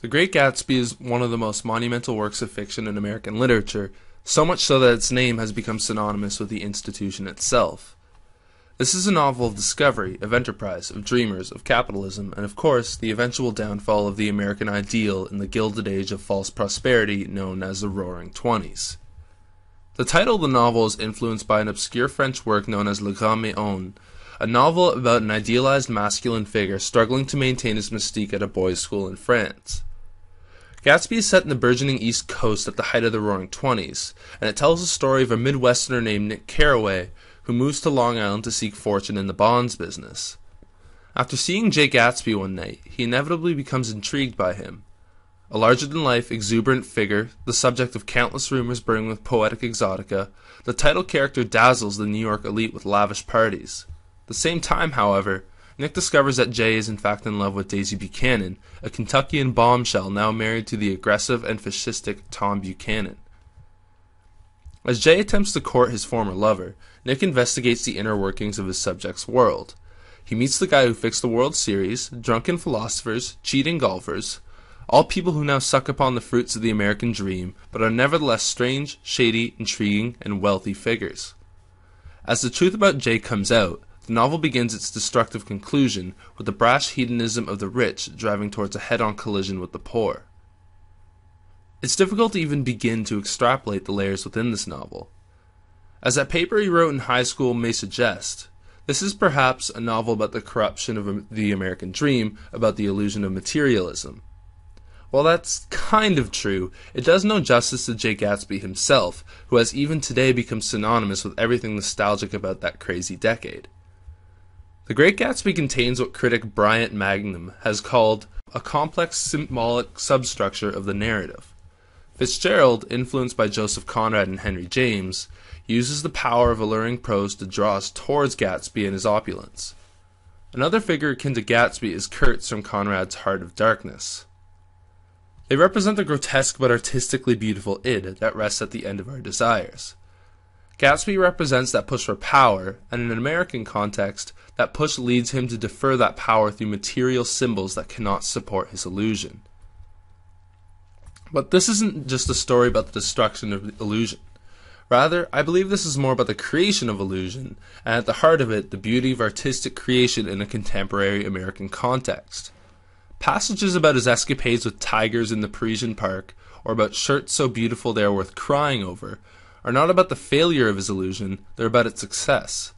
The Great Gatsby is one of the most monumental works of fiction in American literature, so much so that its name has become synonymous with the institution itself. This is a novel of discovery, of enterprise, of dreamers, of capitalism, and of course, the eventual downfall of the American ideal in the Gilded Age of false prosperity known as the Roaring Twenties. The title of the novel is influenced by an obscure French work known as Le Grand Méon, a novel about an idealized masculine figure struggling to maintain his mystique at a boys' school in France. Gatsby is set in the burgeoning East Coast at the height of the Roaring Twenties, and it tells the story of a Midwesterner named Nick Carraway, who moves to Long Island to seek fortune in the bonds business. After seeing Jay Gatsby one night, he inevitably becomes intrigued by him. A larger-than-life, exuberant figure, the subject of countless rumors brimming with poetic exotica, the title character dazzles the New York elite with lavish parties. At the same time, however, Nick discovers that Jay is in fact in love with Daisy Buchanan, a Kentuckian bombshell now married to the aggressive and fascistic Tom Buchanan. As Jay attempts to court his former lover, Nick investigates the inner workings of his subject's world. He meets the guy who fixed the World Series, drunken philosophers, cheating golfers, all people who now suck upon the fruits of the American dream, but are nevertheless strange, shady, intriguing, and wealthy figures. As the truth about Jay comes out, the novel begins its destructive conclusion with the brash hedonism of the rich driving towards a head-on collision with the poor. It's difficult to even begin to extrapolate the layers within this novel. As that paper he wrote in high school may suggest, this is perhaps a novel about the corruption of the American dream, about the illusion of materialism. While that's kind of true, it does no justice to Jay Gatsby himself, who has even today become synonymous with everything nostalgic about that crazy decade. The Great Gatsby contains what critic Bryant Magnum has called a complex symbolic substructure of the narrative. Fitzgerald, influenced by Joseph Conrad and Henry James, uses the power of alluring prose to draw us towards Gatsby and his opulence. Another figure akin to Gatsby is Kurtz from Conrad's Heart of Darkness. They represent the grotesque but artistically beautiful id that rests at the end of our desires. Gatsby represents that push for power, and in an American context, that push leads him to defer that power through material symbols that cannot support his illusion. But this isn't just a story about the destruction of illusion. Rather, I believe this is more about the creation of illusion, and at the heart of it, the beauty of artistic creation in a contemporary American context. Passages about his escapades with tigers in the Parisian park, or about shirts so beautiful they are worth crying over, are not about the failure of his illusion, they're about its success.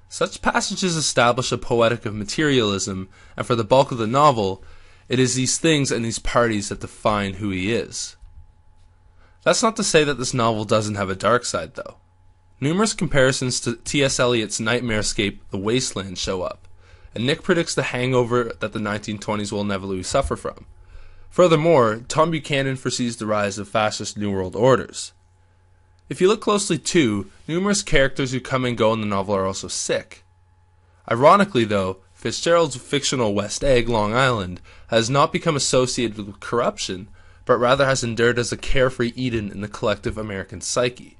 Such passages establish a poetic of materialism, and for the bulk of the novel, it is these things and these parties that define who he is. That's not to say that this novel doesn't have a dark side, though. Numerous comparisons to T.S. Eliot's nightmarescape The Wasteland show up, and Nick predicts the hangover that the 1920s will inevitably suffer from. Furthermore, Tom Buchanan foresees the rise of fascist New World orders. If you look closely too, numerous characters who come and go in the novel are also sick. Ironically though, Fitzgerald's fictional West Egg, Long Island, has not become associated with corruption, but rather has endured as a carefree Eden in the collective American psyche.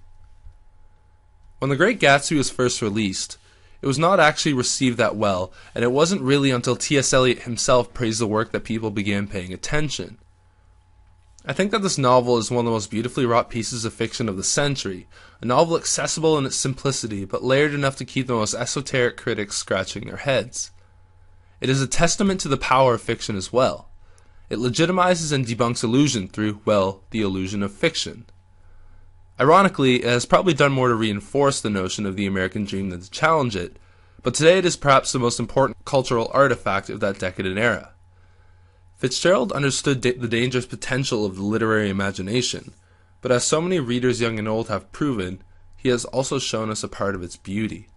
When The Great Gatsby was first released, it was not actually received that well, and it wasn't really until T.S. Eliot himself praised the work that people began paying attention. I think that this novel is one of the most beautifully wrought pieces of fiction of the century, a novel accessible in its simplicity, but layered enough to keep the most esoteric critics scratching their heads. It is a testament to the power of fiction as well. It legitimizes and debunks illusion through, well, the illusion of fiction. Ironically, it has probably done more to reinforce the notion of the American dream than to challenge it, but today it is perhaps the most important cultural artifact of that decadent era. Fitzgerald understood the dangerous potential of the literary imagination, but as so many readers young and old have proven, he has also shown us a part of its beauty.